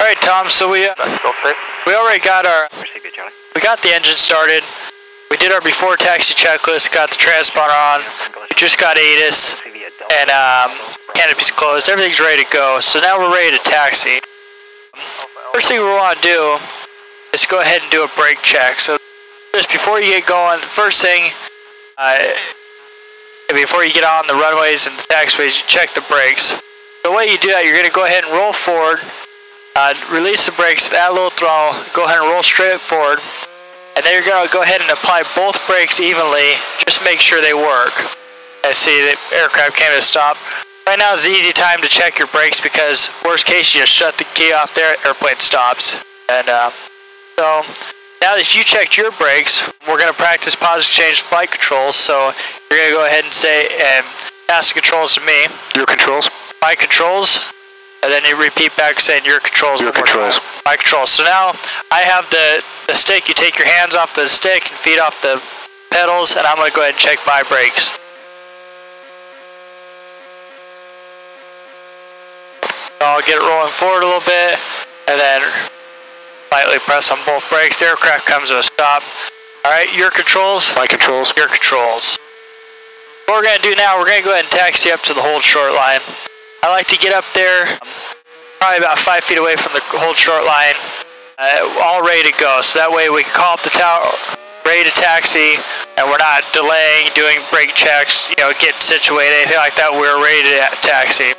Alright, Tom, so we already got the engine started. We did our before taxi checklist, got the transponder on. We just got ATIS, and canopy's closed. Everything's ready to go. So now we're ready to taxi. First thing we want to do is go ahead and do a brake check. So just before you get going, first thing, before you get on the runways and the taxiways, you check the brakes. The way you do that, you're going to go ahead and roll forward. Release the brakes, add a little throttle, go ahead and roll straight forward, and then you're going to go ahead and apply both brakes evenly, just make sure they work. And see, the aircraft came to a stop. Right now is the easy time to check your brakes because worst case you just shut the key off there, airplane stops. And so now that you checked your brakes, we're going to practice positive change flight controls. So you're going to go ahead and say, and pass the controls to me. Your controls? My controls. And then you repeat back saying your controls. Your controls. My controls. So now I have the stick. You take your hands off the stick and feet off the pedals, and I'm going to go ahead and check my brakes. So I'll get it rolling forward a little bit, and then lightly press on both brakes. The aircraft comes to a stop. Alright, your controls. My controls. Your controls. What we're going to do now, we're going to go ahead and taxi up to the hold short line. I like to get up there, probably about 5 feet away from the hold short line, all ready to go. So that way we can call up the tower, ready to taxi, and we're not delaying, doing brake checks, getting situated, anything like that. We're ready to taxi.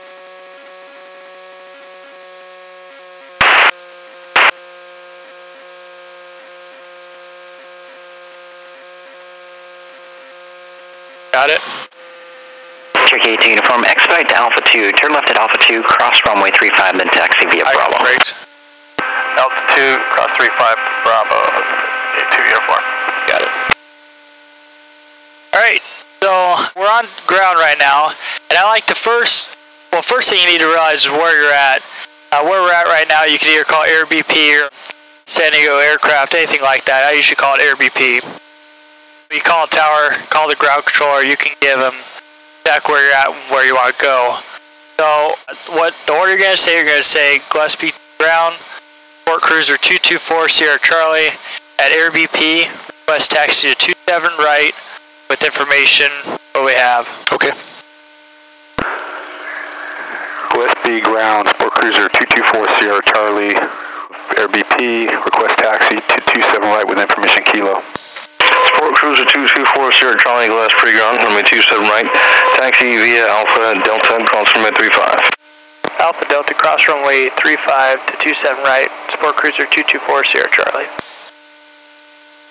Got it? Cherokee 18 uniform, expedite to Alpha 2, turn left at Alpha 2, cross runway 35, then taxi via Bravo. Brakes. Alpha 2, cross 35, Bravo, 2 uniform. Got it. Alright, so we're on ground right now, and I like to first thing you need to realize is where you're at. Where we're at right now, you can either call Air BP or San Diego Aircraft, anything like that. I usually call it Air BP. When you call a tower, call the ground controller, you can give them exactly where you're at and where you want to go. So what the order you're going to say Gillespie ground, SportCruiser 224 Sierra Charlie at Air BP, request taxi to 27 right with information what we have. Okay. Gillespie ground, SportCruiser 224 Sierra Charlie, Air BP, request taxi to 27 right with information kilo. SportCruiser 224 Sierra Charlie, Glass pre-ground, runway 27 right, taxi via Alpha Delta, cross runway 35. Alpha Delta, cross runway 35 to 27 right, SportCruiser 224 Sierra Charlie.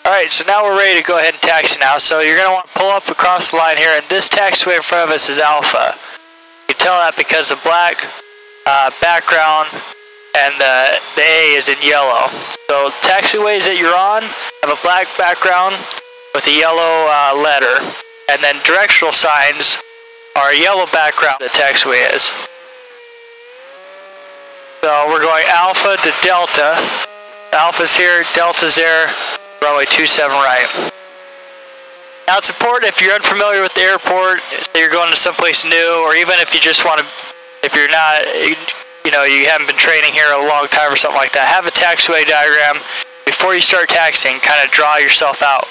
Alright, so now we're ready to go ahead and taxi now. So you're going to want to pull up across the line here, and this taxiway in front of us is Alpha. You can tell that because the black background and the A is in yellow. So taxiways that you're on have a black background with a yellow letter, and then directional signs are a yellow background. The taxiway is. So we're going Alpha to Delta. Alpha's here, Delta's there, runway 27 right. Now it's important if you're unfamiliar with the airport, say you're going to someplace new, or even if you just want to, if you're not, you haven't been training here a long time or something like that, have a taxiway diagram before you start taxiing. Kind of draw yourself out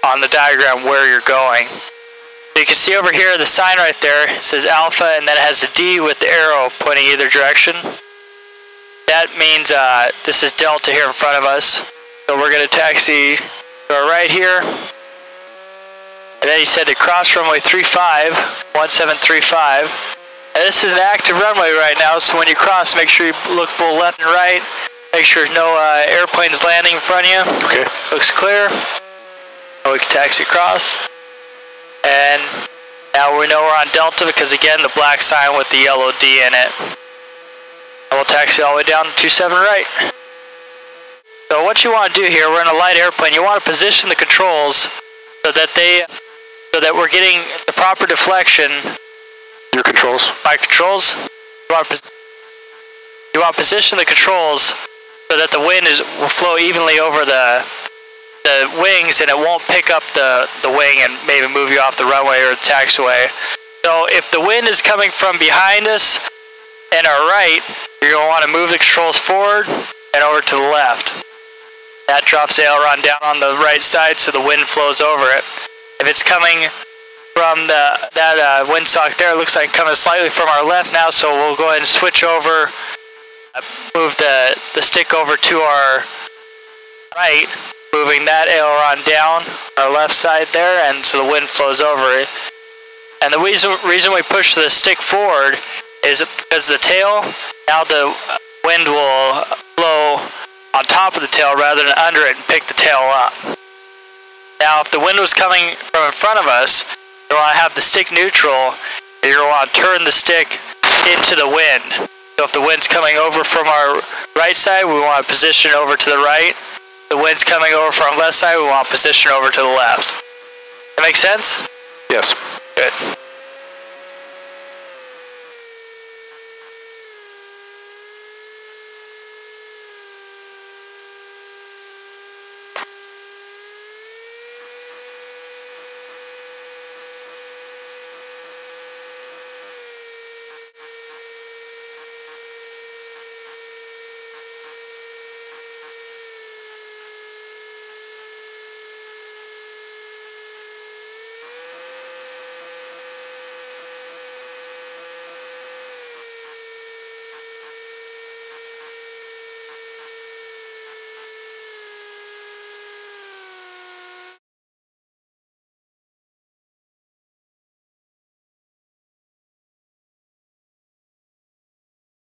on the diagram where you're going. So you can see over here the sign right there, it says Alpha, and then it has a D with the arrow pointing either direction. That means this is Delta here in front of us. So we're going to taxi to our right here. And then he said to cross runway 35, 1735. And this is an active runway right now, so when you cross, make sure you look both left and right. Make sure there's no airplanes landing in front of you. Okay. Looks clear. We can taxi across. And now we know we're on Delta because, again, the black sign with the yellow D in it. And we'll taxi all the way down to 27 right. So what you want to do here, we're in a light airplane. You want to position the controls so that we're getting the proper deflection. Your controls. My controls. You want to position the controls so that the wind will flow evenly over the wings, and it won't pick up the wing and maybe move you off the runway or the taxiway. So if the wind is coming from behind us, and our right, you're going to want to move the controls forward and over to the left. That drops the aileron down on the right side so the wind flows over it. If it's coming from that windsock there, it looks like coming slightly from our left now, so we'll go ahead and switch over, move the stick over to our right, moving that aileron down our left side there, and so the wind flows over it. And the reason we push the stick forward is because the tail, now the wind will blow on top of the tail rather than under it and pick the tail up. Now, if the wind was coming from in front of us, you want to have the stick neutral, and you're going to want to turn the stick into the wind. So if the wind's coming over from our right side, we want to position over to the right. If the wind's coming over from our left side, we want to position over to the left. That make sense? Yes. Good.